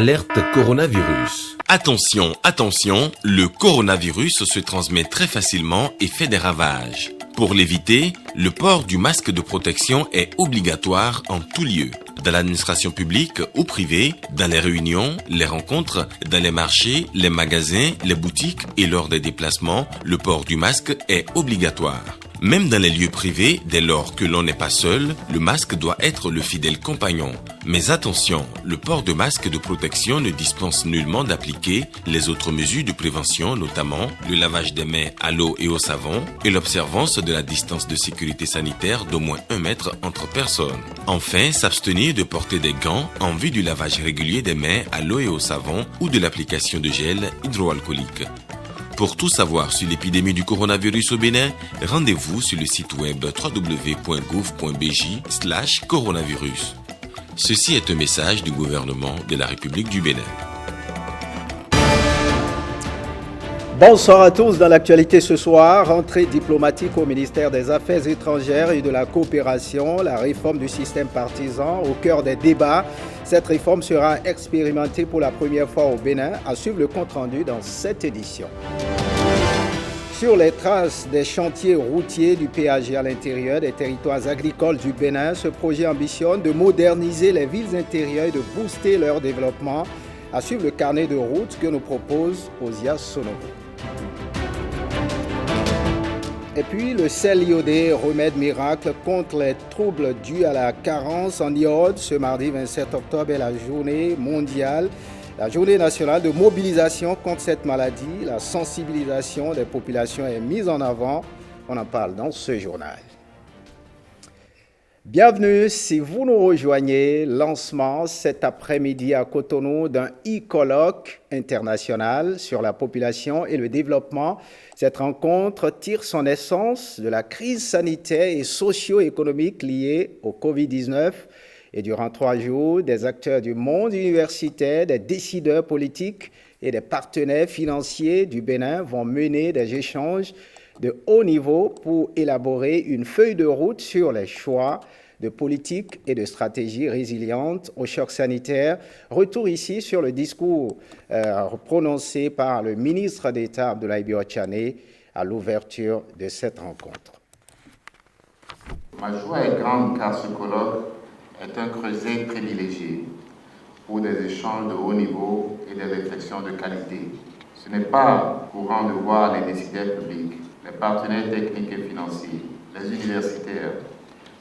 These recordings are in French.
Alerte coronavirus. Attention, attention, le coronavirus se transmet très facilement et fait des ravages. Pour l'éviter, le port du masque de protection est obligatoire en tout lieu. Dans l'administration publique ou privée, dans les réunions, les rencontres, dans les marchés, les magasins, les boutiques et lors des déplacements, le port du masque est obligatoire. Même dans les lieux privés, dès lors que l'on n'est pas seul, le masque doit être le fidèle compagnon. Mais attention, le port de masque de protection ne dispense nullement d'appliquer les autres mesures de prévention, notamment le lavage des mains à l'eau et au savon et l'observance de la distance de sécurité sanitaire d'au moins 1 mètre entre personnes. Enfin, s'abstenir de porter des gants en vue du lavage régulier des mains à l'eau et au savon ou de l'application de gel hydroalcoolique. Pour tout savoir sur l'épidémie du coronavirus au Bénin, rendez-vous sur le site web www.gouv.bj/coronavirus. Ceci est un message du gouvernement de la République du Bénin. Bonsoir à tous. Dans l'actualité ce soir, rentrée diplomatique au ministère des Affaires étrangères et de la coopération, la réforme du système partisan au cœur des débats. Cette réforme sera expérimentée pour la première fois au Bénin. À suivre le compte-rendu dans cette édition. Sur les traces des chantiers routiers du péage à l'intérieur des territoires agricoles du Bénin, ce projet ambitionne de moderniser les villes intérieures et de booster leur développement. À suivre le carnet de route que nous propose Osia Sonogo. Et puis le sel iodé, remède miracle contre les troubles dus à la carence en iode. Ce mardi 27 octobre est la journée mondiale, la journée nationale de mobilisation contre cette maladie. La sensibilisation des populations est mise en avant. On en parle dans ce journal. Bienvenue si vous nous rejoignez. Lancement cet après-midi à Cotonou d'un e-colloque international sur la population et le développement. Cette rencontre tire son essence de la crise sanitaire et socio-économique liée au Covid-19. Et durant 3 jours, des acteurs du monde universitaire, des décideurs politiques et des partenaires financiers du Bénin vont mener des échanges de haut niveau pour élaborer une feuille de route sur les choix de politique et de stratégie résiliente au choc sanitaire. Retour ici sur le discours prononcé par le ministre d'État Abdoulaye Biotchane à l'ouverture de cette rencontre. Ma joie est grande car ce colloque est un creuset privilégié pour des échanges de haut niveau et des réflexions de qualité. Ce n'est pas courant de voir les décideurs publics, les partenaires techniques et financiers, les universitaires,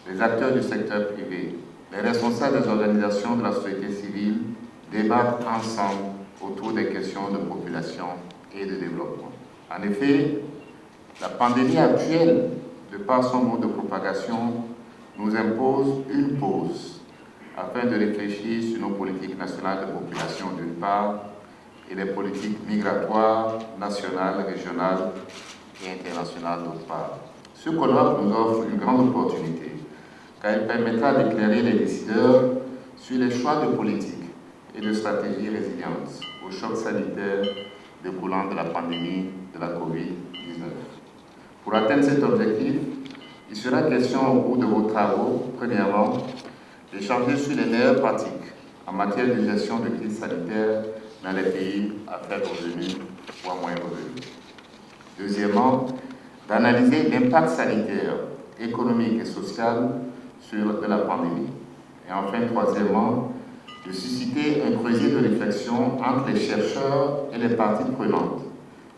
les acteurs du secteur privé, les responsables des organisations de la société civile débattent ensemble autour des questions de population et de développement. En effet, la pandémie actuelle, de par son mode de propagation, nous impose une pause afin de réfléchir sur nos politiques nationales de population d'une part et les politiques migratoires nationales, régionales et internationales d'autre part. Ce colloque nous offre une grande opportunité car il permettra d'éclairer les décideurs sur les choix de politique et de stratégie résiliente au choc sanitaire découlant de la pandémie de la COVID-19. Pour atteindre cet objectif, il sera question au cours de vos travaux, premièrement, d'échanger sur les meilleures pratiques en matière de gestion de crise sanitaire dans les pays à faible revenu ou à moyen revenu. Deuxièmement, d'analyser l'impact sanitaire, économique et social de la pandémie. Et enfin, troisièmement, de susciter un creuset de réflexion entre les chercheurs et les parties prenantes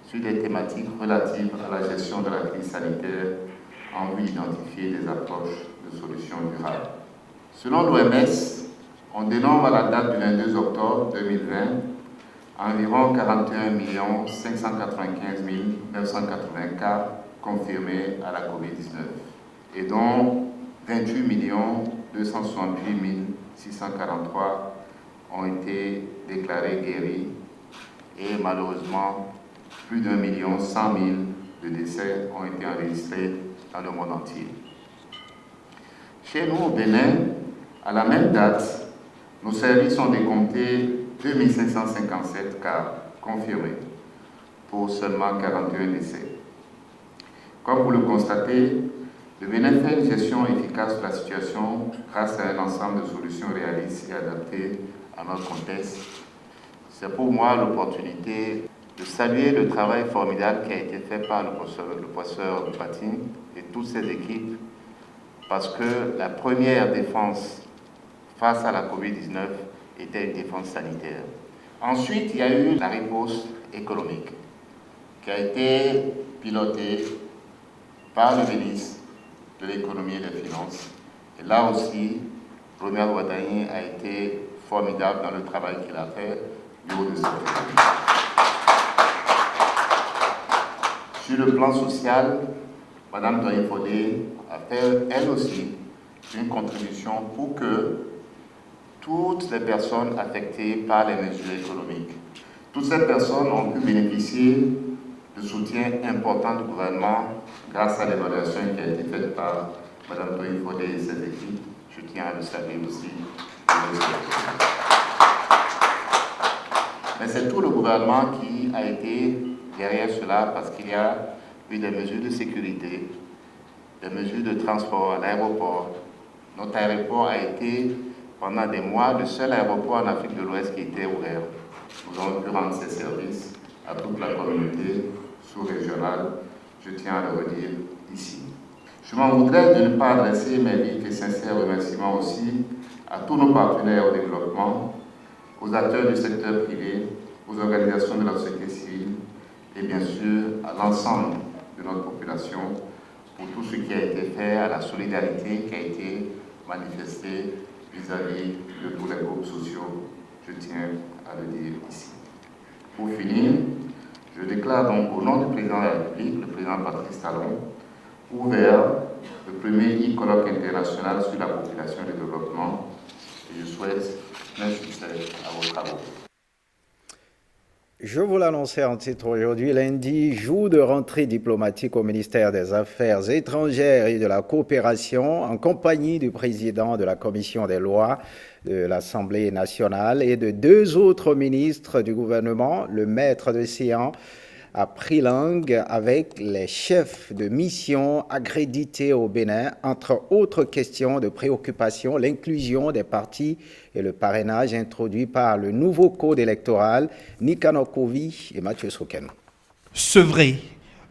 sur des thématiques relatives à la gestion de la crise sanitaire en vue d'identifier des approches de solutions durables. Selon l'OMS, on dénombre à la date du 22 octobre 2020 environ 41 595 980 cas confirmés à la COVID-19 et dont 28 268 643 ont été déclarés guéris et malheureusement plus d'1 100 000 de décès ont été enregistrés dans le monde entier. Chez nous au Bénin, à la même date, nos services ont décompté 2557 cas confirmés pour seulement 41 décès. Comme vous le constatez, le Bénin fait une gestion efficace de la situation grâce à un ensemble de solutions réalistes et adaptées à notre contexte C'est pour moi l'opportunité de saluer le travail formidable qui a été fait par le professeur Patine et toutes ses équipes, parce que la première défense face à la COVID-19 était une défense sanitaire. Ensuite, il y a eu la riposte économique qui a été pilotée par le ministre de l'économie et des finances. Et là aussi, Romuald Wadani a été formidable dans le travail qu'il a fait du haut de cette économie. Sur le plan social, Mme Toye Fodé a fait, elle aussi, une contribution pour que toutes les personnes affectées par les mesures économiques, toutes ces personnes ont pu bénéficier de soutien important du gouvernement grâce à l'évaluation qui a été faite par Mme Toye Fodé et ses équipes. Je tiens à le saluer aussi. Mais c'est tout le gouvernement qui a été derrière cela parce qu'il y a eu des mesures de sécurité, des mesures de transport à l'aéroport. Notre aéroport a été, pendant des mois, le seul aéroport en Afrique de l'Ouest qui était ouvert. Nous avons pu rendre ces services à toute la communauté sous-régionale. Je tiens à le redire ici. Je m'en voudrais de ne pas adresser mes vifs et sincères remerciements aussi à tous nos partenaires au développement, aux acteurs du secteur privé, aux organisations de la société civile et bien sûr à l'ensemble de notre population pour tout ce qui a été fait, à la solidarité qui a été manifestée vis-à-vis de tous les groupes sociaux. Je tiens à le dire ici. Pour finir, je déclare donc au nom du président de la République, le président Patrice Talon, ouvert le premier e-colloque international sur la population et le développement. Et je souhaite plein succès à vos travaux. Je vous l'annonçais en titre aujourd'hui, lundi, jour de rentrée diplomatique au ministère des Affaires étrangères et de la coopération, en compagnie du président de la Commission des lois de l'Assemblée nationale et de deux autres ministres du gouvernement. Le maître de séance a pris langue avec les chefs de mission accrédités au Bénin, entre autres questions de préoccupation, l'inclusion des partis et le parrainage introduit par le nouveau code électoral. Nikano Kovi et Mathieu Soken. Sevré,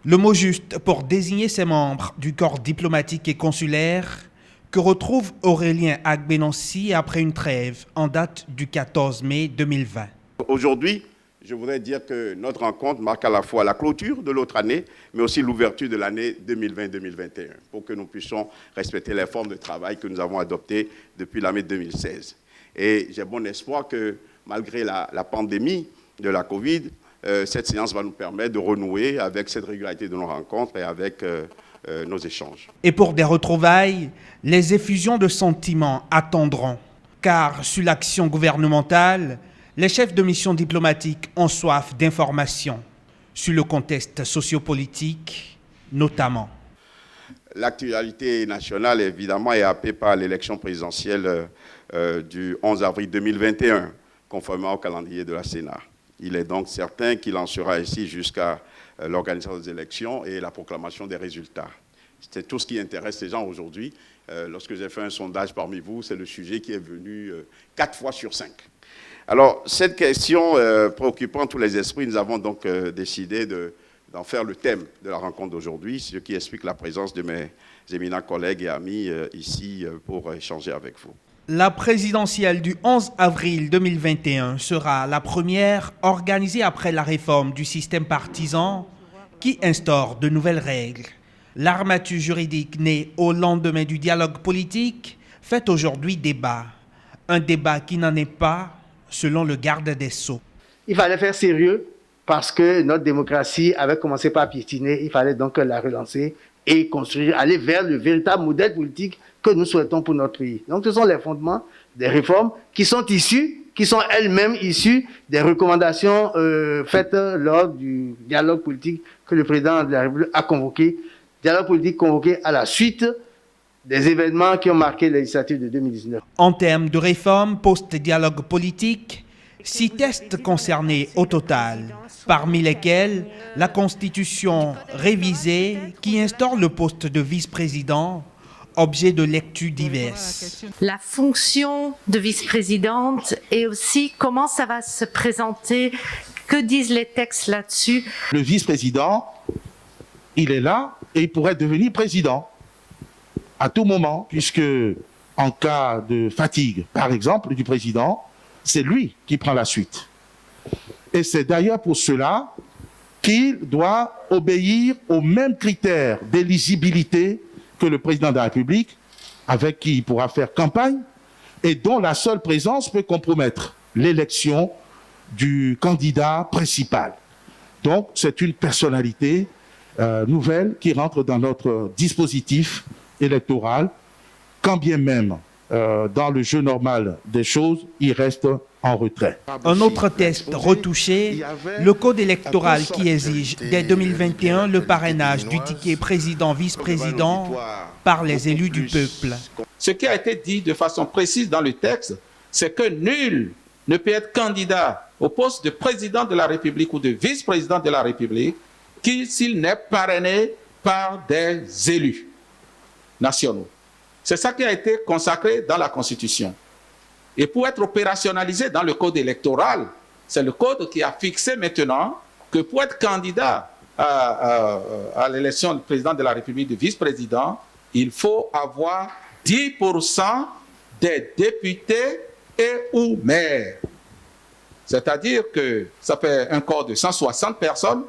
le mot juste pour désigner ces membres du corps diplomatique et consulaire que retrouve Aurélien Agbenonsi après une trêve en date du 14 mai 2020. Aujourd'hui, je voudrais dire que notre rencontre marque à la fois la clôture de l'autre année, mais aussi l'ouverture de l'année 2020-2021, pour que nous puissions respecter les formes de travail que nous avons adoptées depuis l'année 2016. Et j'ai bon espoir que, malgré la pandémie de la Covid, cette séance va nous permettre de renouer avec cette régularité de nos rencontres et avec nos échanges. Et pour des retrouvailles, les effusions de sentiments attendront, car sur l'action gouvernementale, les chefs de mission diplomatique ont soif d'informations sur le contexte sociopolitique, notamment. L'actualité nationale, évidemment, est happée par l'élection présidentielle du 11 avril 2021, conformément au calendrier de la Sénat. Il est donc certain qu'il en sera ainsi jusqu'à l'organisation des élections et la proclamation des résultats. C'est tout ce qui intéresse les gens aujourd'hui. Lorsque j'ai fait un sondage parmi vous, c'est le sujet qui est venu 4 fois sur 5. Alors, cette question préoccupant tous les esprits, nous avons donc décidé d'en faire le thème de la rencontre d'aujourd'hui, ce qui explique la présence de mes éminents collègues et amis ici pour échanger avec vous. La présidentielle du 11 avril 2021 sera la première organisée après la réforme du système partisan qui instaure de nouvelles règles. L'armature juridique née au lendemain du dialogue politique fait aujourd'hui débat. Un débat qui n'en est pas, selon le garde des Sceaux. Il fallait faire sérieux parce que notre démocratie avait commencé par piétiner. Il fallait donc la relancer et construire, aller vers le véritable modèle politique que nous souhaitons pour notre pays. Donc ce sont les fondements des réformes qui sont elles-mêmes issues des recommandations faites lors du dialogue politique que le président de la République a convoqué. Dialogue politique convoqué à la suite des événements qui ont marqué les législatives de 2019. En termes de réforme post-dialogue politique, 6 textes concernés au total, parmi lesquels la Constitution révisée qui instaure le poste de vice-président, objet de lectures diverses. La fonction de vice-présidente et aussi comment ça va se présenter, que disent les textes là-dessus. Le vice-président, il est là et il pourrait devenir président à tout moment, puisque en cas de fatigue, par exemple, du président, c'est lui qui prend la suite. Et c'est d'ailleurs pour cela qu'il doit obéir aux mêmes critères d'éligibilité que le président de la République, avec qui il pourra faire campagne, et dont la seule présence peut compromettre l'élection du candidat principal. Donc, c'est une personnalité nouvelle qui rentre dans notre dispositif électoral, quand bien même, dans le jeu normal des choses, il reste en retrait. Un autre test retouché, le code électoral qui exige dès 2021 le parrainage du ticket président-vice-président par les élus du peuple. Ce qui a été dit de façon précise dans le texte, c'est que nul ne peut être candidat au poste de président de la République ou de vice-président de la République s'il n'est parrainé par des élus nationaux. C'est ça qui a été consacré dans la Constitution. Et pour être opérationnalisé dans le code électoral, c'est le code qui a fixé maintenant que pour être candidat à l'élection du président de la République, du vice-président, il faut avoir 10% des députés et ou maires. C'est-à-dire que ça fait un corps de 160 personnes,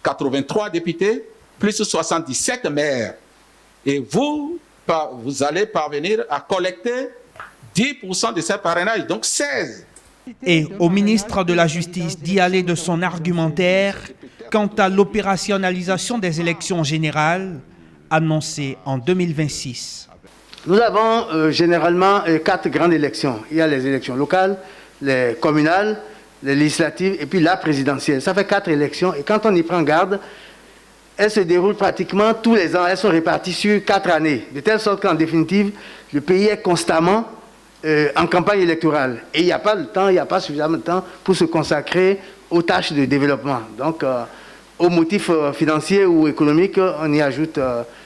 83 députés, plus 77 maires. Et vous allez parvenir à collecter 10% de ces parrainages, donc 16. Et au ministre de la Justice d'y aller de son argumentaire quant à l'opérationnalisation des élections générales annoncées en 2026. Nous avons généralement 4 grandes élections. Il y a les élections locales, les communales, les législatives et puis la présidentielle. Ça fait 4 élections et quand on y prend garde, elles se déroulent pratiquement tous les ans. Elles sont réparties sur 4 années, de telle sorte qu'en définitive, le pays est constamment en campagne électorale. Et il n'y a pas le temps, il n'y a pas suffisamment de temps pour se consacrer aux tâches de développement. Donc, aux motifs financiers ou économiques, on y ajoute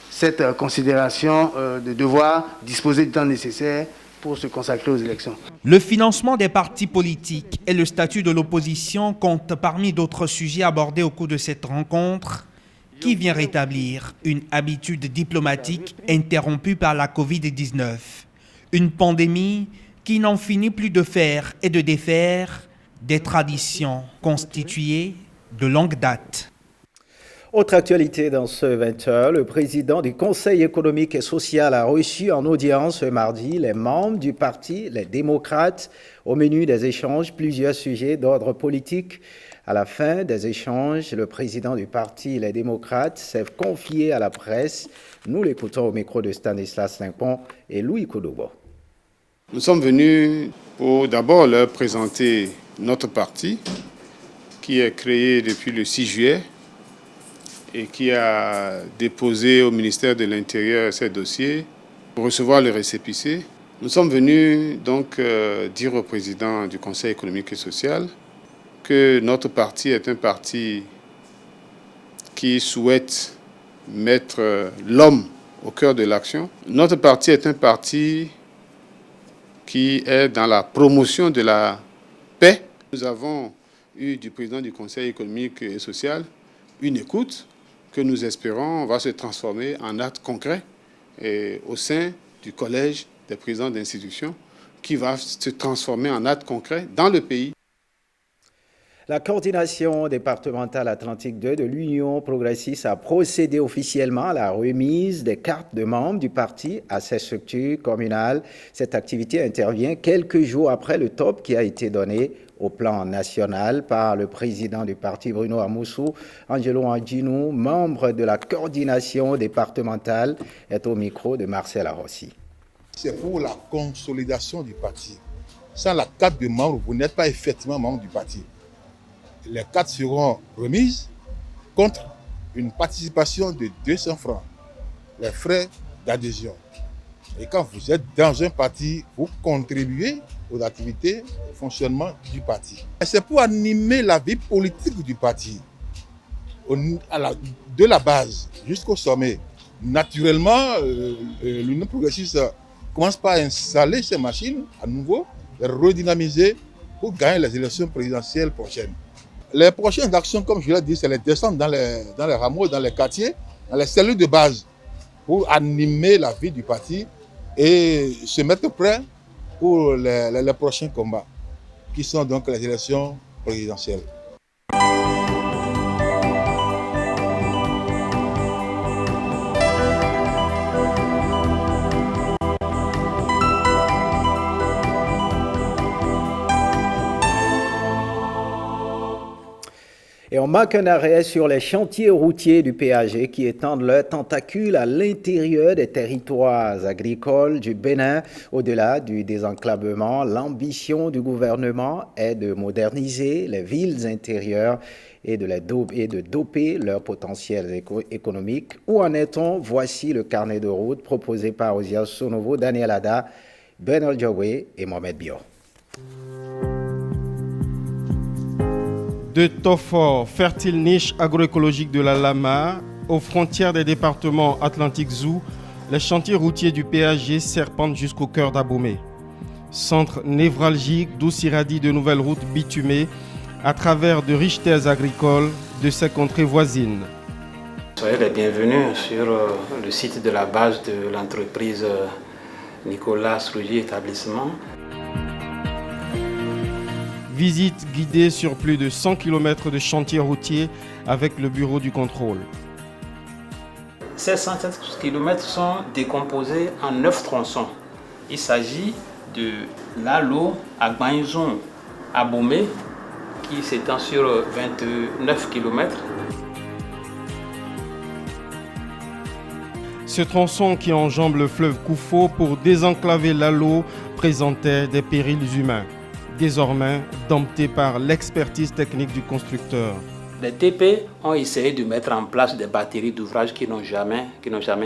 cette considération de devoir disposer du temps nécessaire pour se consacrer aux élections. Le financement des partis politiques et le statut de l'opposition comptent parmi d'autres sujets abordés au cours de cette rencontre qui vient rétablir une habitude diplomatique interrompue par la Covid-19. Une pandémie qui n'en finit plus de faire et de défaire des traditions constituées de longue date. Autre actualité dans ce 20h, le président du Conseil économique et social a reçu en audience ce mardi les membres du parti Les Démocrates. Au menu des échanges, plusieurs sujets d'ordre politique. À la fin des échanges, le président du parti Les Démocrates s'est confié à la presse. Nous l'écoutons au micro de Stanislas Limpon et Louis Kodobo. Nous sommes venus pour d'abord leur présenter notre parti qui est créé depuis le 6 juillet et qui a déposé au ministère de l'Intérieur ses dossiers pour recevoir le récépissé. Nous sommes venus donc dire au président du Conseil économique et social que notre parti est un parti qui souhaite mettre l'homme au cœur de l'action. Notre parti est un parti qui est dans la promotion de la paix. Nous avons eu du président du Conseil économique et social une écoute que nous espérons va se transformer en acte concret et au sein du collège des présidents d'institutions qui va se transformer en acte concret dans le pays. La coordination départementale Atlantique 2 de l'Union progressiste a procédé officiellement à la remise des cartes de membres du parti à ses structures communales. Cette activité intervient quelques jours après le top qui a été donné au plan national par le président du parti Bruno Amoussou. Angelo Anginou, membre de la coordination départementale, est au micro de Marcel Arossi. C'est pour la consolidation du parti. Sans la carte de membre, vous n'êtes pas effectivement membre du parti. Les cartes seront remises contre une participation de 200 francs, les frais d'adhésion. Et quand vous êtes dans un parti, vous contribuez aux activités, au fonctionnement du parti. C'est pour animer la vie politique du parti, de la base jusqu'au sommet. naturellement, l'Union progressiste commence par installer ces machines à nouveau, les redynamiser pour gagner les élections présidentielles prochaines. Les prochaines actions, comme je l'ai dit, c'est les descendre dans les rameaux, dans les quartiers, dans les cellules de base, pour animer la vie du parti et se mettre prêt pour les prochains combats, qui sont donc les élections présidentielles. Et on marque un arrêt sur les chantiers routiers du PAG qui étendent leurs tentacules à l'intérieur des territoires agricoles du Bénin. Au-delà du désenclavement, l'ambition du gouvernement est de moderniser les villes intérieures et de doper leur potentiel économique. Où en est-on? Voici le carnet de route proposé par Osias Sonovo, Daniel Ada, Bernard Djawé et Mohamed Bio. De Tofor, fertile niche agroécologique de la Lama, aux frontières des départements Atlantique-Zou, les chantiers routiers du PAG serpentent jusqu'au cœur d'Abomey. Centre névralgique d'où s'irradient de nouvelles routes bitumées à travers de riches terres agricoles de ces contrées voisines. Soyez les bienvenus sur le site de la base de l'entreprise Nicolas Rougy Établissement. Visite guidée sur plus de 100 km de chantiers routiers avec le bureau du contrôle. Ces 107 km sont décomposés en 9 tronçons. Il s'agit de Lalo à Gbanizon à Abomey qui s'étend sur 29 km. Ce tronçon qui enjambe le fleuve Koufo pour désenclaver Lalo présentait des périls humains, désormais domptés par l'expertise technique du constructeur. Les TP ont essayé de mettre en place des batteries d'ouvrages qui n'ont jamais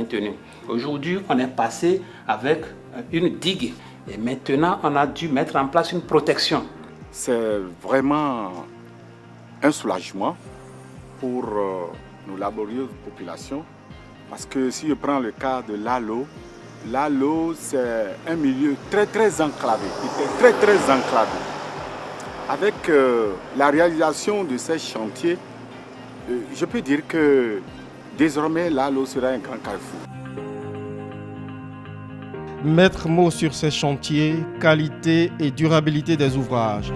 tenu. Aujourd'hui, on est passé avec une digue et maintenant on a dû mettre en place une protection. C'est vraiment un soulagement pour nos laborieuses populations parce que si je prends le cas de Lalo, c'est un milieu très enclavé, très enclavé. Avec la réalisation de ces chantiers, je peux dire que désormais Lalo sera un grand carrefour. Mettre mot sur ces chantiers, qualité et durabilité des ouvrages.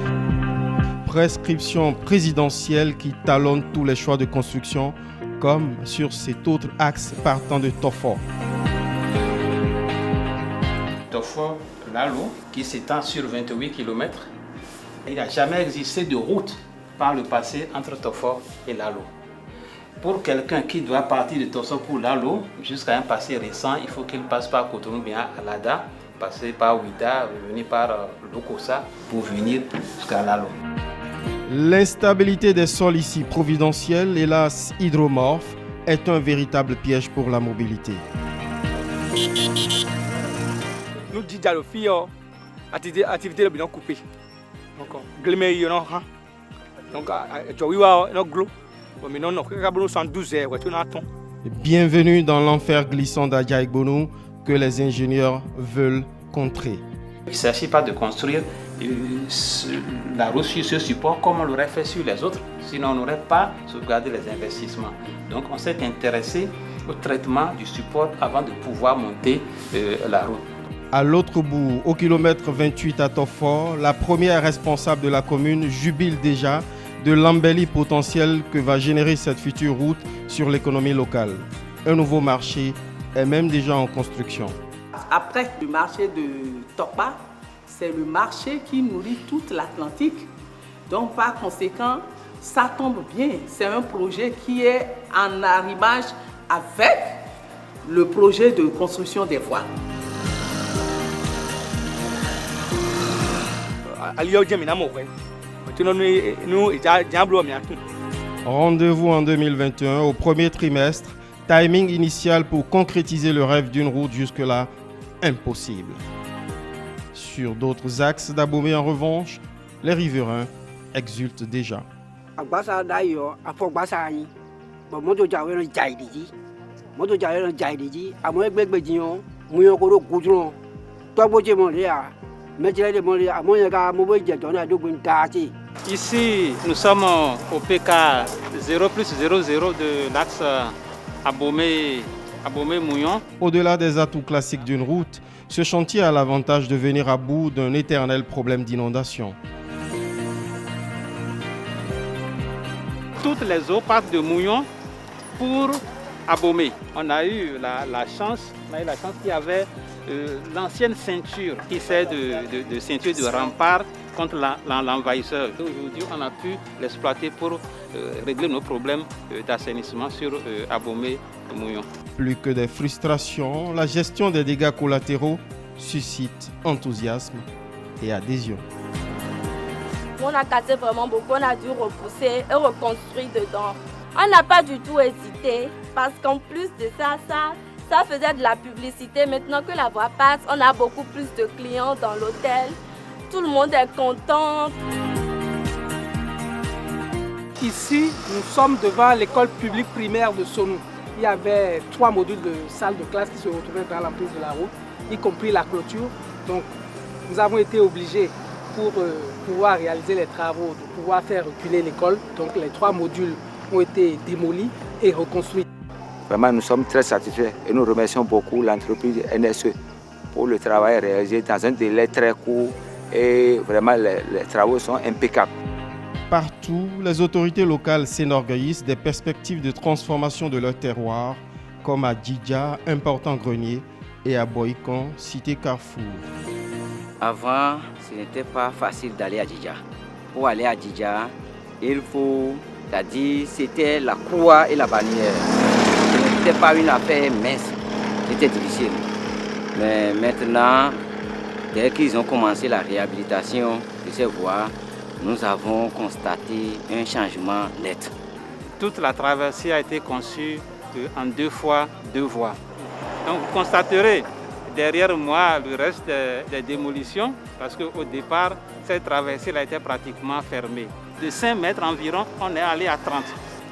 Prescription présidentielle qui talonne tous les choix de construction, comme sur cet autre axe partant de Tofor. Tofor, Lalo, qui s'étend sur 28 km. Il n'a jamais existé de route par le passé entre Tofor et Lalo. Pour quelqu'un qui doit partir de Tofor pour Lalo, jusqu'à un passé récent, il faut qu'il passe par Cotonou, bien Alada, passer par Ouida, revenir par Lokossa pour venir jusqu'à Lalo. L'instabilité des sols ici providentiels, hélas hydromorphes, est un véritable piège pour la mobilité. Nous disons aux filles, activité de bilan coupé. Donc, bienvenue dans l'enfer glissant d'Adjaïkbonou que les ingénieurs veulent contrer. Il ne s'agit pas de construire la route sur ce support comme on l'aurait fait sur les autres, sinon on n'aurait pas sauvegardé les investissements. Donc on s'est intéressé au traitement du support avant de pouvoir monter la route. À l'autre bout, au kilomètre 28 à Tofor, la première responsable de la commune jubile déjà de l'embellie potentielle que va générer cette future route sur l'économie locale. Un nouveau marché est même déjà en construction. Après le marché de Topa, c'est le marché qui nourrit toute l'Atlantique. Donc par conséquent, ça tombe bien. C'est un projet qui est en arrimage avec le projet de construction des voies. Rendez-vous en 2021 au premier trimestre, timing initial pour concrétiser le rêve d'une route jusque-là impossible. Sur d'autres axes d'Abomey en revanche, les riverains exultent déjà. moto jaay jaay di ji amoy gbegbe jiyon muyo ko ro gudron to bo je mo le ya métier de mo le amoy ga mo bo je jona do gun daati. Ici, nous sommes au PK 0+00 de l'axe Abomey-Mouillon. Au-delà des atouts classiques d'une route, ce chantier a l'avantage de venir à bout d'un éternel problème d'inondation. Toutes les eaux partent de Mouillon pour Abomey. On a eu la chance qu'il y avait l'ancienne ceinture qui sert de ceinture de rempart contre l'envahisseur. Aujourd'hui, on a pu l'exploiter pour régler nos problèmes d'assainissement sur Abomey-Mouillon. Plus que des frustrations, la gestion des dégâts collatéraux suscite enthousiasme et adhésion. On a cassé vraiment beaucoup, on a dû repousser et reconstruire dedans. On n'a pas du tout hésité parce qu'en plus de ça faisait de la publicité. Maintenant que la voie passe, on a beaucoup plus de clients dans l'hôtel. Tout le monde est content. Ici, nous sommes devant l'école publique primaire de Sonou. Il y avait 3 modules de salle de classe qui se retrouvaient dans l'emprise de la route, y compris la clôture. Donc, nous avons été obligés, pour pouvoir réaliser les travaux, de pouvoir faire reculer l'école. Donc, les 3 modules ont été démolis et reconstruits. Vraiment, nous sommes très satisfaits et nous remercions beaucoup l'entreprise NSE pour le travail réalisé dans un délai très court et vraiment les travaux sont impeccables. Partout, les autorités locales s'enorgueillissent des perspectives de transformation de leur terroir, comme à Djidja, important grenier, et à Boïkon, cité Carrefour. Avant, ce n'était pas facile d'aller à Djidja. Pour aller à Djidja, il faut, c'est-à-dire, c'était la croix et la bannière. Ce n'était pas une affaire mince, c'était difficile. Mais maintenant, dès qu'ils ont commencé la réhabilitation de ces voies, nous avons constaté un changement net. Toute la traversée a été conçue en 2 fois 2 voies. Donc vous constaterez derrière moi le reste des démolitions parce qu'au départ, cette traversée a été pratiquement fermée. De 5 mètres environ, on est allé à 30.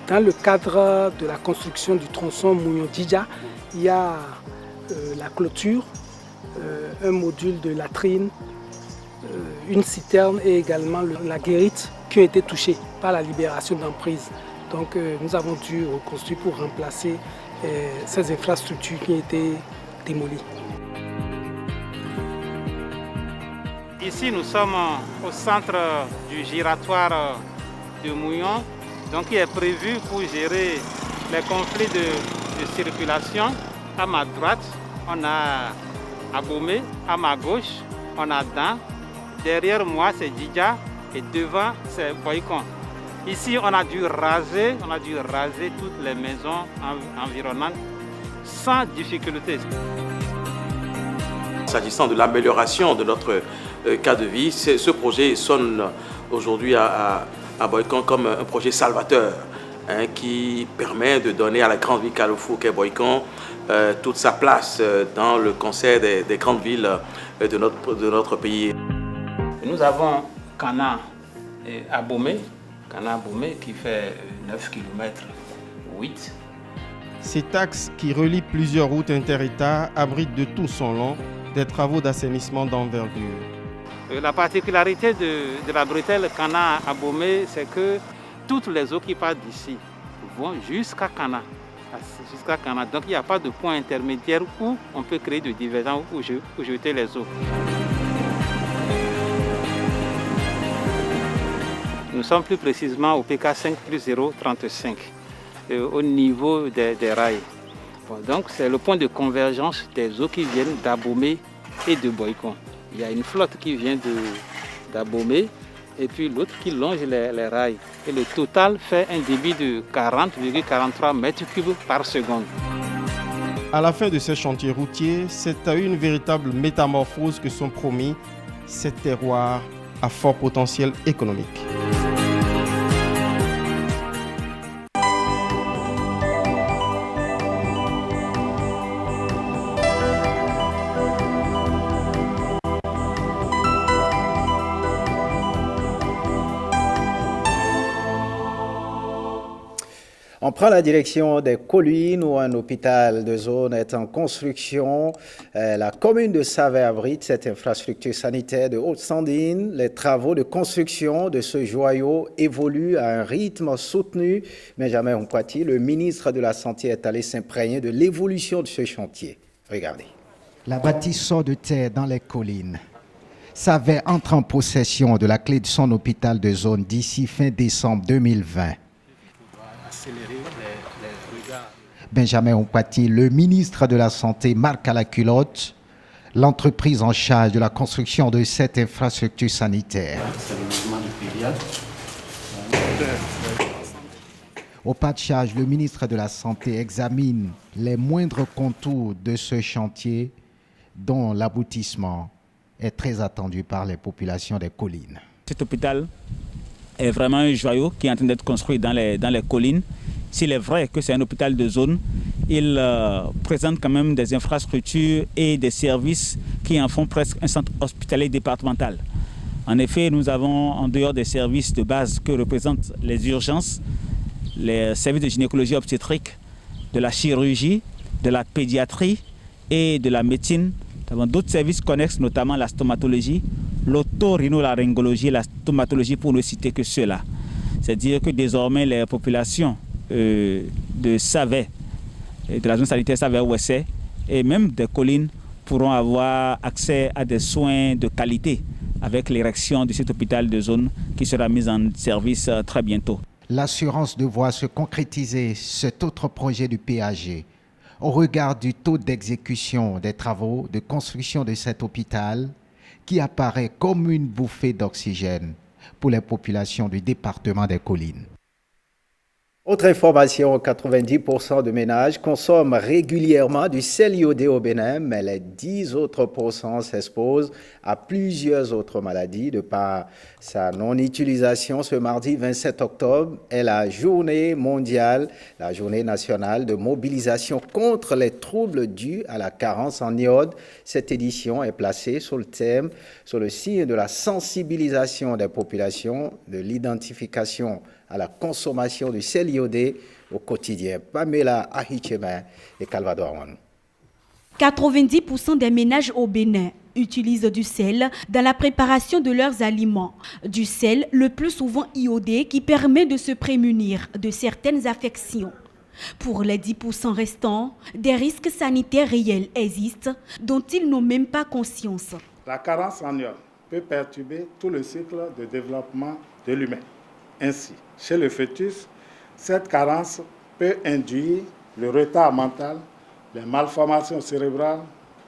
Dans le cadre de la construction du tronçon Mouillon-Djidja, il y a la clôture, un module de latrine, une citerne et également la guérite qui ont été touchés par la libération d'emprise. Donc nous avons dû reconstruire pour remplacer ces infrastructures qui ont été démolies. Ici, nous sommes au centre du giratoire de Mouillon, donc qui est prévu pour gérer les conflits de circulation. À ma droite, on a Abomey, à ma gauche, on a Dan. Derrière moi, c'est Djidja et devant, c'est Boïkon. Ici, on a dû raser toutes les maisons environnantes sans difficulté. S'agissant de l'amélioration de notre cas de vie, ce projet sonne aujourd'hui à Boïkon comme un projet salvateur qui permet de donner à la grande ville Carrefour qu'est Boïkon toute sa place dans le concert des grandes villes de notre pays. Nous avons Kana Abomey qui fait 9 km 8. Cet axe qui relie plusieurs routes inter-États abrite de tout son long des travaux d'assainissement d'envergure. La particularité de la bretelle Kana Abomey, c'est que toutes les eaux qui partent d'ici vont jusqu'à Kana. Donc il n'y a pas de point intermédiaire où on peut créer de divergence ou jeter les eaux. Nous sommes plus précisément au PK 5+035, au niveau des rails. Bon, donc c'est le point de convergence des eaux qui viennent d'Abomey et de Boïkon. Il y a une flotte qui vient d'Abomey et puis l'autre qui longe les rails. Et le total fait un débit de 40,43 mètres cubes par seconde. À la fin de ces chantiers routiers, c'est à une véritable métamorphose que sont promis ces terroirs à fort potentiel économique. On prend la direction des collines où un hôpital de zone est en construction. La commune de Savay abrite cette infrastructure sanitaire de Haute-Sandine. Les travaux de construction de ce joyau évoluent à un rythme soutenu. Benjamin Onkwati, le ministre de la Santé, est allé s'imprégner de l'évolution de ce chantier. Regardez. La bâtisse sort de terre dans les collines. Savay entre en possession de la clé de son hôpital de zone d'ici fin décembre 2020. Benjamin Onkwati, le ministre de la Santé, marque à la culotte l'entreprise en charge de la construction de cette infrastructure sanitaire. Au pas de charge, le ministre de la Santé examine les moindres contours de ce chantier dont l'aboutissement est très attendu par les populations des collines. Cet hôpital est vraiment un joyau qui est en train d'être construit dans les collines. S'il est vrai que c'est un hôpital de zone, il présente quand même des infrastructures et des services qui en font presque un centre hospitalier départemental. En effet, nous avons, en dehors des services de base que représentent les urgences, les services de gynécologie obstétrique, de la chirurgie, de la pédiatrie et de la médecine. Nous avons d'autres services connexes, notamment la stomatologie, l'otorhinolaryngologie et la stomatologie, pour ne citer que ceux-là. C'est-à-dire que désormais, les populations de Savay, de la zone sanitaire Savay-Ouessé et même des collines pourront avoir accès à des soins de qualité avec l'érection de cet hôpital de zone qui sera mis en service très bientôt. L'assurance de voir se concrétiser cet autre projet du PAG au regard du taux d'exécution des travaux de construction de cet hôpital qui apparaît comme une bouffée d'oxygène pour les populations du département des collines. Autre information, 90% de ménages consomment régulièrement du sel iodé au Bénin, mais les 10 autres % s'exposent à plusieurs autres maladies. De par sa non-utilisation, ce mardi 27 octobre est la journée mondiale, la journée nationale de mobilisation contre les troubles dus à la carence en iode. Cette édition est placée sous le thème, sous le signe de la sensibilisation des populations, de l'identification à la consommation du sel iodé au quotidien. Pamela Ahichema et Calvador Awan. 90% des ménages au Bénin utilisent du sel dans la préparation de leurs aliments. Du sel le plus souvent iodé qui permet de se prémunir de certaines affections. Pour les 10% restants, des risques sanitaires réels existent dont ils n'ont même pas conscience. La carence en iode peut perturber tout le cycle de développement de l'humain. Ainsi, chez le fœtus, cette carence peut induire le retard mental, les malformations cérébrales,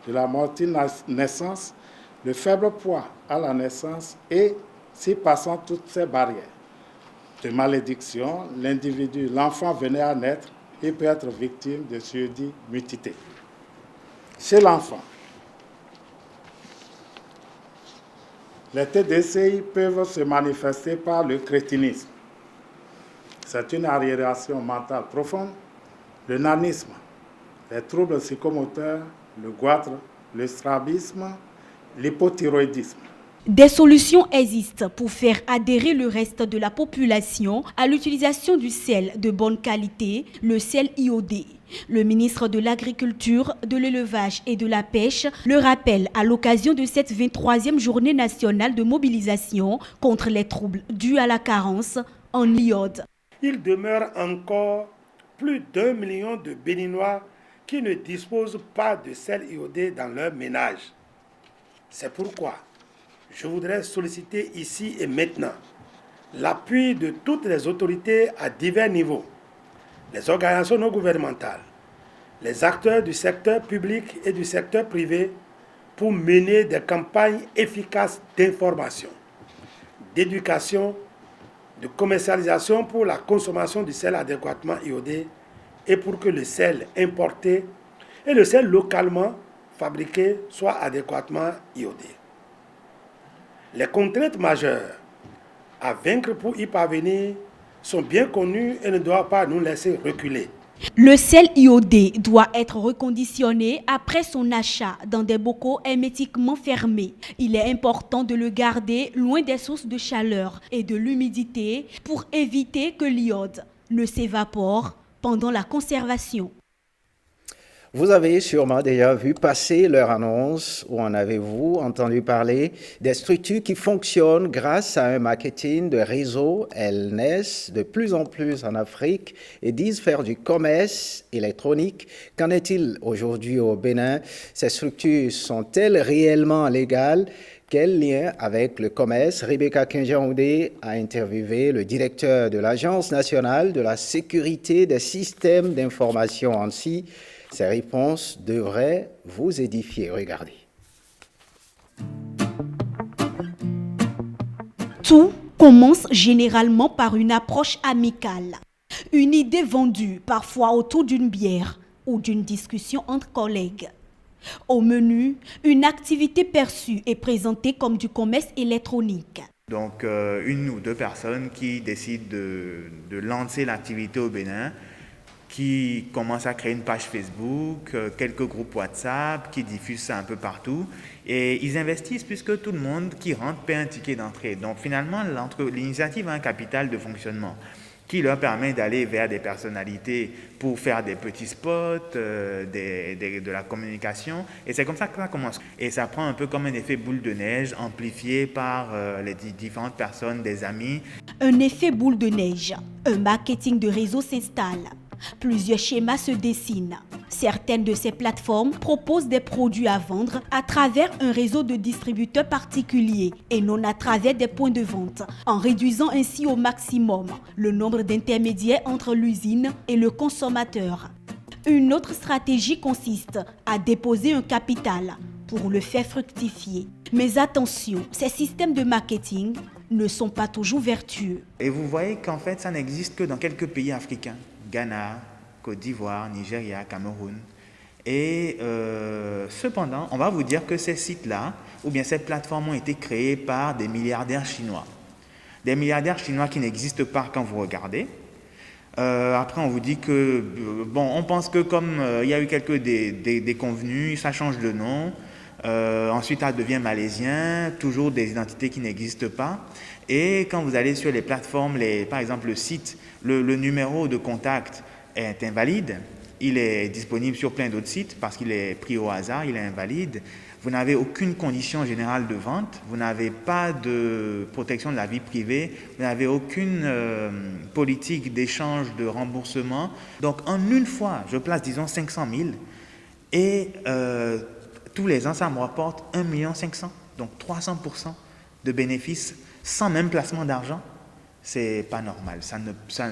de la naissance, le faible poids à la naissance et, si passant toutes ces barrières de malédiction, l'enfant venait à naître et peut être victime de surdit mutation. Chez l'enfant, les TDCI peuvent se manifester par le crétinisme. C'est une arriération mentale profonde, le nanisme, les troubles psychomoteurs, le goitre, le strabisme, l'hypothyroïdisme. Des solutions existent pour faire adhérer le reste de la population à l'utilisation du sel de bonne qualité, le sel iodé. Le ministre de l'Agriculture, de l'Élevage et de la Pêche le rappelle à l'occasion de cette 23e journée nationale de mobilisation contre les troubles dus à la carence en iode. Il demeure encore plus d'1 million de Béninois qui ne disposent pas de sel iodé dans leur ménage. C'est pourquoi je voudrais solliciter ici et maintenant l'appui de toutes les autorités à divers niveaux, les organisations non gouvernementales, les acteurs du secteur public et du secteur privé pour mener des campagnes efficaces d'information, d'éducation, de commercialisation pour la consommation du sel adéquatement iodé et pour que le sel importé et le sel localement fabriqué soient adéquatement iodés. Les contraintes majeures à vaincre pour y parvenir sont bien connues et ne doivent pas nous laisser reculer. Le sel iodé doit être reconditionné après son achat dans des bocaux hermétiquement fermés. Il est important de le garder loin des sources de chaleur et de l'humidité pour éviter que l'iode ne s'évapore pendant la conservation. Vous avez sûrement déjà vu passer leur annonce ou en avez-vous entendu parler des structures qui fonctionnent grâce à un marketing de réseau. Elles naissent de plus en plus en Afrique et disent faire du commerce électronique. Qu'en est-il aujourd'hui au Bénin? Ces structures sont-elles réellement légales? Quel lien avec le commerce? Rebecca Kinjaoundé a interviewé le directeur de l'Agence nationale de la sécurité des systèmes d'information ANSSI. Ces réponses devraient vous édifier. Regardez. Tout commence généralement par une approche amicale. Une idée vendue, parfois autour d'une bière ou d'une discussion entre collègues. Au menu, une activité perçue et présentée comme du commerce électronique. Donc, une ou deux personnes qui décident de lancer l'activité au Bénin, qui commencent à créer une page Facebook, quelques groupes WhatsApp, qui diffusent ça un peu partout. Et ils investissent puisque tout le monde qui rentre paie un ticket d'entrée. Donc finalement, l'initiative a un capital de fonctionnement qui leur permet d'aller vers des personnalités pour faire des petits spots, de la communication. Et c'est comme ça que ça commence. Et ça prend un peu comme un effet boule de neige amplifié par les différentes personnes, des amis. Un effet boule de neige. Un marketing de réseau s'installe. Plusieurs schémas se dessinent. Certaines de ces plateformes proposent des produits à vendre à travers un réseau de distributeurs particuliers et non à travers des points de vente, en réduisant ainsi au maximum le nombre d'intermédiaires entre l'usine et le consommateur. Une autre stratégie consiste à déposer un capital pour le faire fructifier. Mais attention, ces systèmes de marketing ne sont pas toujours vertueux. Et vous voyez qu'en fait, ça n'existe que dans quelques pays africains. Ghana, Côte d'Ivoire, Nigeria, Cameroun. Et cependant, on va vous dire que ces sites-là, ou bien ces plateformes ont été créées par des milliardaires chinois. Des milliardaires chinois qui n'existent pas quand vous regardez. Après, on vous dit que, bon, on pense que comme il y a eu quelques déconvenus, ça change de nom. Ensuite, ça devient malaisien, toujours des identités qui n'existent pas. Et quand vous allez sur les plateformes, par exemple le site, le numéro de contact est invalide. Il est disponible sur plein d'autres sites parce qu'il est pris au hasard, il est invalide. Vous n'avez aucune condition générale de vente, vous n'avez pas de protection de la vie privée, vous n'avez aucune politique d'échange, de remboursement. Donc en une fois, je place disons 500 000 et tous les ans, ça me rapporte 1 500 000, donc 300% de bénéfices sans même placement d'argent. C'est pas normal,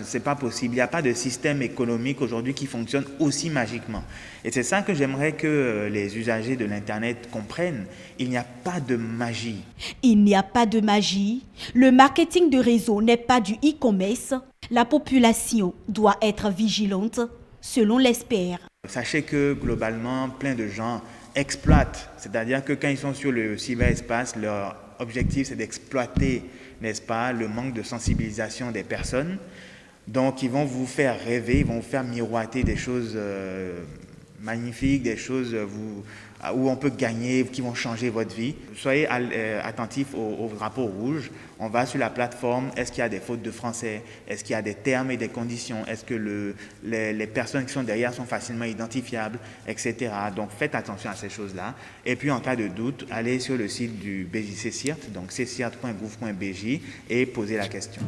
c'est pas possible. Il n'y a pas de système économique aujourd'hui qui fonctionne aussi magiquement. Et c'est ça que j'aimerais que les usagers de l'Internet comprennent. Il n'y a pas de magie. Il n'y a pas de magie. Le marketing de réseau n'est pas du e-commerce. La population doit être vigilante, selon l'expert. Sachez que globalement, plein de gens exploitent. C'est-à-dire que quand ils sont sur le cyberespace, leur objectif c'est d'exploiter, n'est-ce pas, le manque de sensibilisation des personnes. Donc ils vont vous faire rêver, ils vont vous faire miroiter des choses magnifiques, des choses où on peut gagner, qui vont changer votre vie. Soyez attentifs au drapeau rouge. On va sur la plateforme, est-ce qu'il y a des fautes de français? Est-ce qu'il y a des termes et des conditions? Est-ce que les personnes qui sont derrière sont facilement identifiables, etc. Donc faites attention à ces choses-là. Et puis en cas de doute, allez sur le site du BJCCIRT, donc ccirt.gouv.bj et posez la question.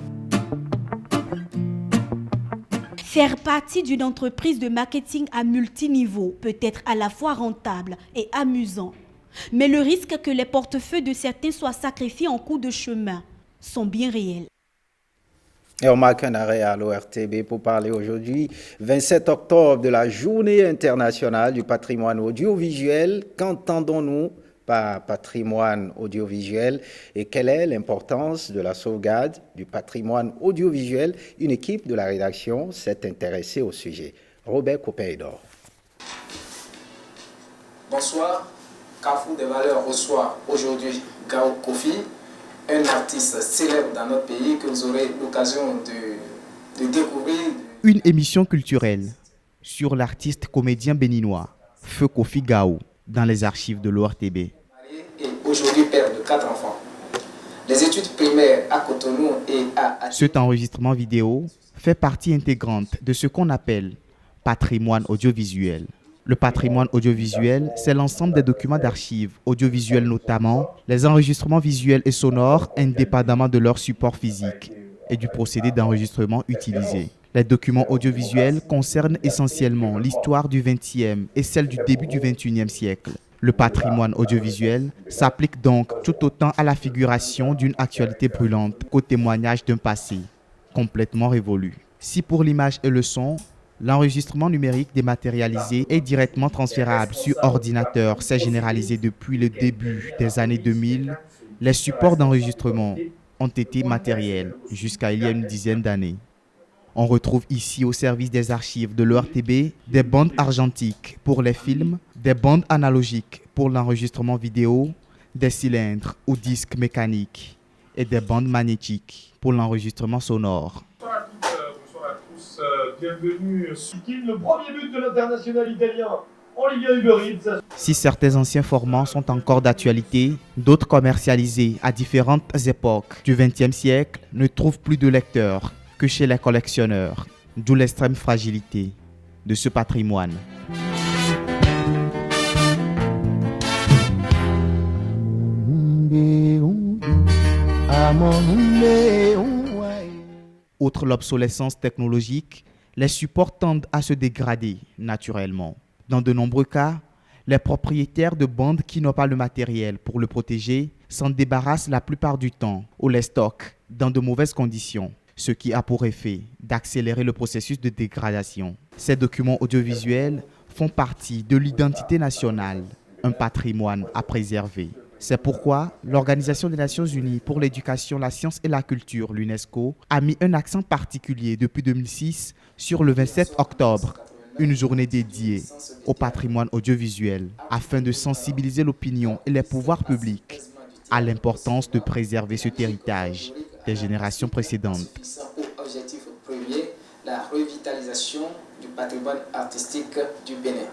Faire partie d'une entreprise de marketing à multiniveau peut être à la fois rentable et amusant. Mais le risque que les portefeuilles de certains soient sacrifiés en cours de chemin sont bien réels. Et on marque un arrêt à l'ORTB pour parler aujourd'hui, 27 octobre, de la Journée internationale du patrimoine audiovisuel. Qu'entendons-nous par patrimoine audiovisuel et quelle est l'importance de la sauvegarde du patrimoine audiovisuel? Une équipe de la rédaction s'est intéressée au sujet. Robert Copaydor. Bonsoir. Carrefour des valeurs reçoit aujourd'hui Gao Kofi, un artiste célèbre dans notre pays que vous aurez l'occasion de découvrir. Une émission culturelle sur l'artiste comédien béninois Feu Kofi Gao dans les archives de l'ORTB. Et aujourd'hui père de 4 enfants. les études primaires à Cotonou et à... Cet enregistrement vidéo fait partie intégrante de ce qu'on appelle patrimoine audiovisuel. Le patrimoine audiovisuel, c'est l'ensemble des documents d'archives audiovisuels, notamment les enregistrements visuels et sonores indépendamment de leur support physique et du procédé d'enregistrement utilisé. Les documents audiovisuels concernent essentiellement l'histoire du XXe et celle du début du XXIe siècle. Le patrimoine audiovisuel s'applique donc tout autant à la figuration d'une actualité brûlante qu'au témoignage d'un passé complètement révolu. Si pour l'image et le son, l'enregistrement numérique dématérialisé est directement transférable sur ordinateur, s'est généralisé depuis le début des années 2000, les supports d'enregistrement ont été matériels jusqu'à il y a une dizaine d'années. On retrouve ici au service des archives de l'ORTB des bandes argentiques pour les films, des bandes analogiques pour l'enregistrement vidéo, des cylindres ou disques mécaniques et des bandes magnétiques pour l'enregistrement sonore. Bonsoir à tous, bienvenue sur le premier but de l'international italien, Olivier Uberitz. Si certains anciens formats sont encore d'actualité, d'autres commercialisés à différentes époques du XXe siècle ne trouvent plus de lecteurs que chez les collectionneurs, d'où l'extrême fragilité de ce patrimoine. Outre l'obsolescence technologique, les supports tendent à se dégrader naturellement. Dans de nombreux cas, les propriétaires de bandes qui n'ont pas le matériel pour le protéger s'en débarrassent la plupart du temps ou les stockent dans de mauvaises conditions, ce qui a pour effet d'accélérer le processus de dégradation. Ces documents audiovisuels font partie de l'identité nationale, un patrimoine à préserver. C'est pourquoi l'Organisation des Nations Unies pour l'éducation, la science et la culture, l'UNESCO, a mis un accent particulier depuis 2006 sur le 27 octobre, une journée dédiée au patrimoine audiovisuel, afin de sensibiliser l'opinion et les pouvoirs publics à l'importance de préserver cet héritage des générations précédentes. Objectif premier, la revitalisation du patrimoine artistique du Bénin.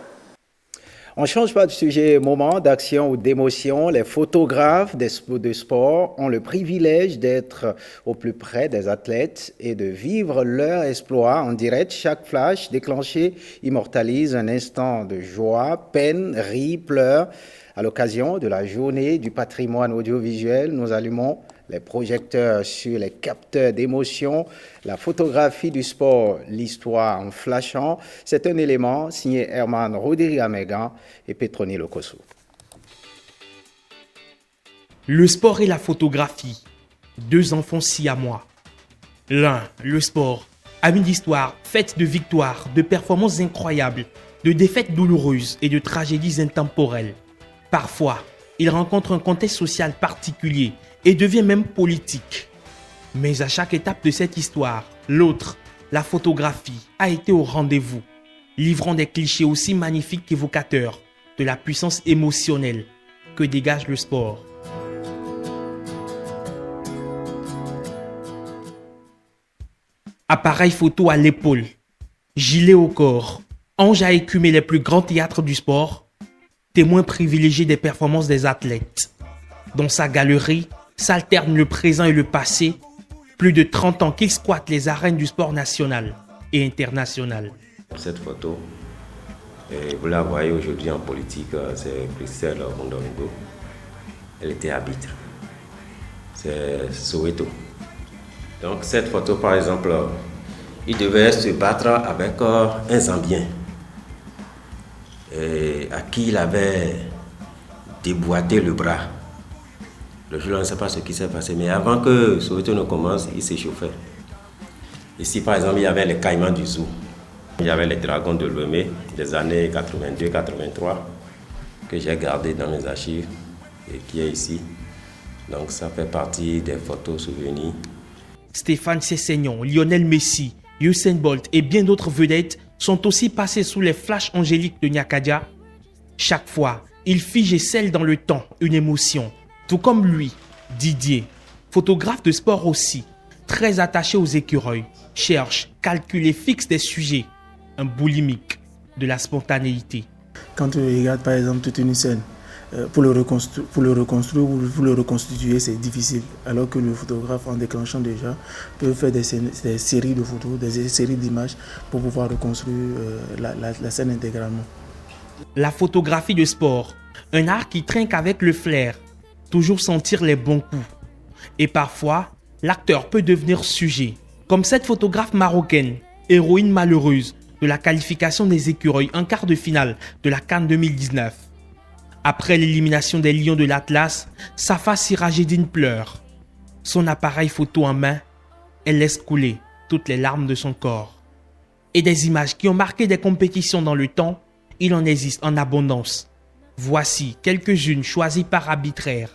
On ne change pas de sujet, moment d'action ou d'émotion. Les photographes de sport ont le privilège d'être au plus près des athlètes et de vivre leur exploit en direct. Chaque flash déclenché immortalise un instant de joie, peine, ris, pleurs. À l'occasion de la journée du patrimoine audiovisuel, nous allumons les projecteurs sur les capteurs d'émotion, la photographie du sport, l'histoire en flashant. C'est un élément signé Herman Rodriguez-Megan et Petroni Lokoso. Le sport et la photographie, deux enfants siamois. L'un, le sport, ami d'histoire, faite de victoires, de performances incroyables, de défaites douloureuses et de tragédies intemporelles. Parfois, il rencontre un contexte social particulier et devient même politique. Mais à chaque étape de cette histoire, l'autre, la photographie, a été au rendez-vous, livrant des clichés aussi magnifiques qu'évocateurs de la puissance émotionnelle que dégage le sport. Appareil photo à l'épaule, gilet au corps, ange à écumer les plus grands théâtres du sport, témoin privilégié des performances des athlètes. Dans sa galerie, s'alternent le présent et le passé, plus de 30 ans qu'il squatte les arènes du sport national et international. Cette photo, vous la voyez aujourd'hui en politique, c'est Christelle Mondongo. Elle était arbitre. C'est Soweto. Donc cette photo, par exemple, il devait se battre avec un Zambien à qui il avait déboîté le bras. Le jour-là, on ne sait pas ce qui s'est passé, mais avant que Soweto ne commence, il s'échauffait. Ici, par exemple, il y avait les caïmans du zoo. Il y avait les dragons de Lomé des années 82-83 que j'ai gardé dans mes archives et qui est ici. Donc ça fait partie des photos souvenirs. Stéphane Sessignon, Lionel Messi, Usain Bolt et bien d'autres vedettes sont aussi passés sous les flashs angéliques de Nyakadia. Chaque fois, il fige et scelle dans le temps une émotion. Tout comme lui, Didier, photographe de sport aussi, très attaché aux écureuils, cherche, calcule et fixe des sujets, un boulimique de la spontanéité. Quand tu regardes par exemple toute une scène, pour le reconstruire ou pour le reconstituer, c'est difficile. Alors que le photographe, en déclenchant déjà, peut faire des séries de photos, des séries d'images pour pouvoir reconstruire la scène intégralement. La photographie de sport, un art qui trinque avec le flair, toujours sentir les bons coups. Et parfois, l'acteur peut devenir sujet, comme cette photographe marocaine, héroïne malheureuse de la qualification des écureuils en quart de finale de la CAN 2019. Après l'élimination des Lions de l'Atlas, Safa Sirajedine pleure. Son appareil photo en main, elle laisse couler toutes les larmes de son corps. Et des images qui ont marqué des compétitions dans le temps, il en existe en abondance. Voici quelques-unes choisies par arbitraire.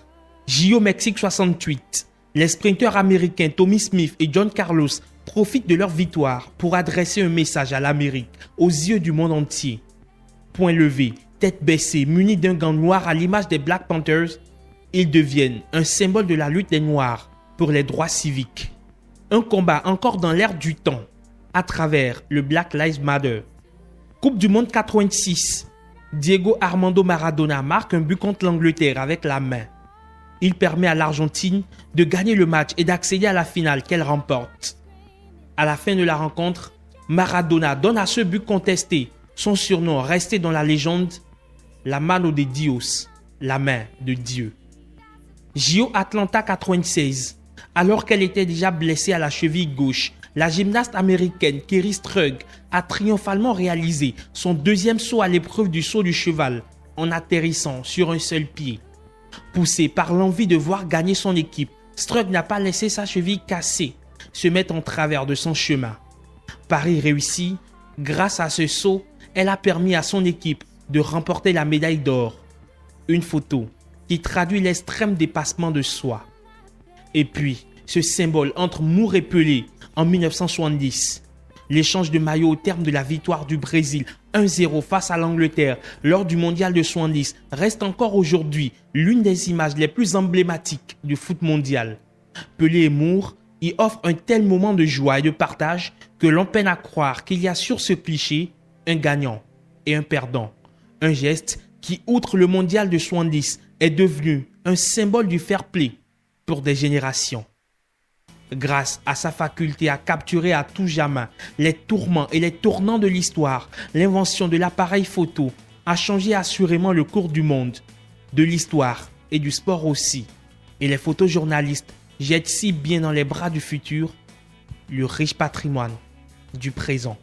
JO Mexique 68. Les sprinteurs américains Tommy Smith et John Carlos profitent de leur victoire pour adresser un message à l'Amérique, aux yeux du monde entier. Point levé, tête baissée, munis d'un gant noir à l'image des Black Panthers, ils deviennent un symbole de la lutte des Noirs pour les droits civiques. Un combat encore dans l'air du temps, à travers le Black Lives Matter. Coupe du Monde 86. Diego Armando Maradona marque un but contre l'Angleterre avec la main. Il permet à l'Argentine de gagner le match et d'accéder à la finale qu'elle remporte. À la fin de la rencontre, Maradona donne à ce but contesté son surnom resté dans la légende, la mano de Dios, la main de Dieu. JO Atlanta 96. Alors qu'elle était déjà blessée à la cheville gauche, la gymnaste américaine Kerri Strug a triomphalement réalisé son deuxième saut à l'épreuve du saut du cheval en atterrissant sur un seul pied. Poussée par l'envie de voir gagner son équipe, Strug n'a pas laissé sa cheville cassée se mettre en travers de son chemin. Pari réussi, grâce à ce saut, elle a permis à son équipe de remporter la médaille d'or. Une photo qui traduit l'extrême dépassement de soi. Et puis, ce symbole entre Moore et Pelé en 1970. L'échange de maillots au terme de la victoire du Brésil 1-0 face à l'Angleterre lors du mondial de 70 reste encore aujourd'hui l'une des images les plus emblématiques du foot mondial. Pelé et Moore y offrent un tel moment de joie et de partage que l'on peine à croire qu'il y a sur ce cliché un gagnant et un perdant. Un geste qui, outre le mondial de 70, est devenu un symbole du fair play pour des générations. Grâce à sa faculté à capturer à tout jamais les tourments et les tournants de l'histoire, l'invention de l'appareil photo a changé assurément le cours du monde, de l'histoire et du sport aussi. Et les photojournalistes jettent si bien dans les bras du futur le riche patrimoine du présent.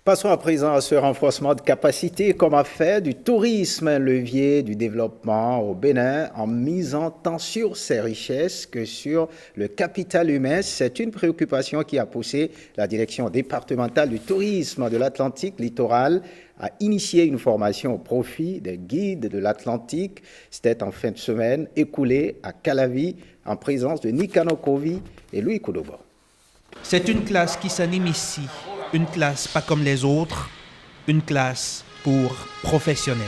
Passons à présent à ce renforcement de capacité comme a fait du tourisme un levier du développement au Bénin en misant tant sur ses richesses que sur le capital humain. C'est une préoccupation qui a poussé la direction départementale du tourisme de l'Atlantique littoral à initier une formation au profit des guides de l'Atlantique. C'était en fin de semaine écoulée à Calavi en présence de Nikano Kovi et Louis Koudobo. C'est une classe qui s'anime ici. Une classe pas comme les autres, une classe pour professionnels.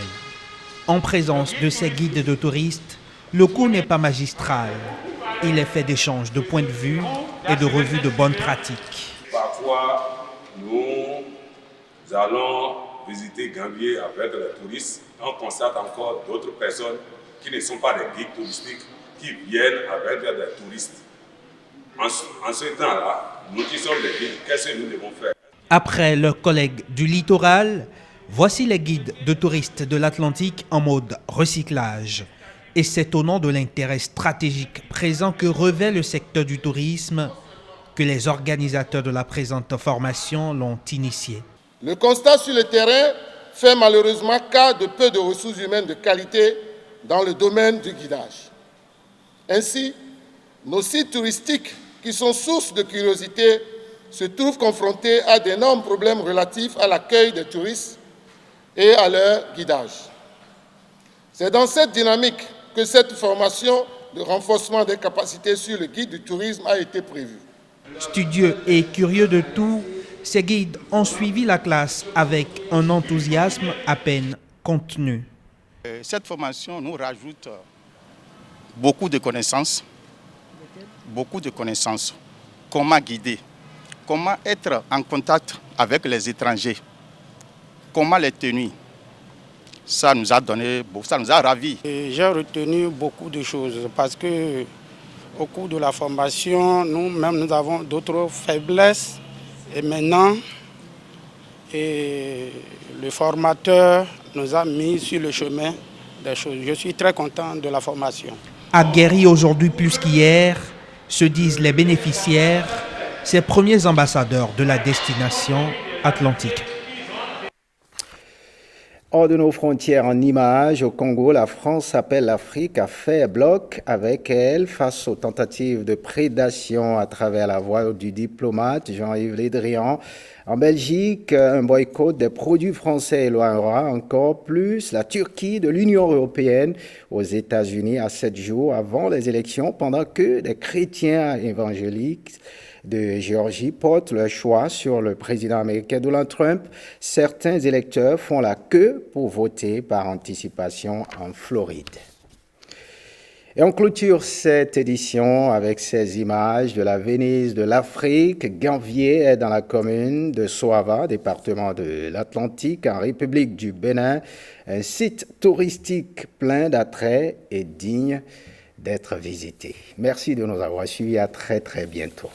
En présence de ces guides de touristes, le cours n'est pas magistral. Il est fait d'échanges de points de vue et de revues de bonnes pratiques. Parfois, nous allons visiter Gambier avec les touristes. On constate encore d'autres personnes qui ne sont pas des guides touristiques, qui viennent avec des touristes. En ce temps-là, nous qui sommes des guides, qu'est-ce que nous devons faire? Après leurs collègues du littoral, voici les guides de touristes de l'Atlantique en mode recyclage. Et c'est au nom de l'intérêt stratégique présent que revêt le secteur du tourisme que les organisateurs de la présente formation l'ont initié. Le constat sur le terrain fait malheureusement cas de peu de ressources humaines de qualité dans le domaine du guidage. Ainsi, nos sites touristiques qui sont source de curiosité se trouvent confrontés à d'énormes problèmes relatifs à l'accueil des touristes et à leur guidage. C'est dans cette dynamique que cette formation de renforcement des capacités sur le guide du tourisme a été prévue. Studieux et curieux de tout, ces guides ont suivi la classe avec un enthousiasme à peine contenu. Cette formation nous rajoute beaucoup de connaissances. Comment guider, comment être en contact avec les étrangers, comment les tenir. Ça nous a donné, ça nous a ravis. J'ai retenu beaucoup de choses parce que au cours de la formation, nous avons d'autres faiblesses et maintenant le formateur nous a mis sur le chemin des choses. Je suis très content de la formation. Aguerris aujourd'hui plus qu'hier, se disent les bénéficiaires, ces premiers ambassadeurs de la destination atlantique. Hors de nos frontières en images, au Congo, la France appelle l'Afrique à faire bloc avec elle face aux tentatives de prédation à travers la voie du diplomate Jean-Yves Le Drian. En Belgique, un boycott des produits français éloignera encore plus la Turquie de l'Union européenne. Aux États-Unis, à 7 jours avant les élections, pendant que des chrétiens évangéliques de Géorgie portent leur choix sur le président américain Donald Trump, certains électeurs font la queue pour voter par anticipation en Floride. Et on clôture cette édition avec ces images de la Venise de l'Afrique. Ganvier est dans la commune de Soava, département de l'Atlantique, en République du Bénin. Un site touristique plein d'attrait et digne d'être visité. Merci de nous avoir suivis. À très bientôt.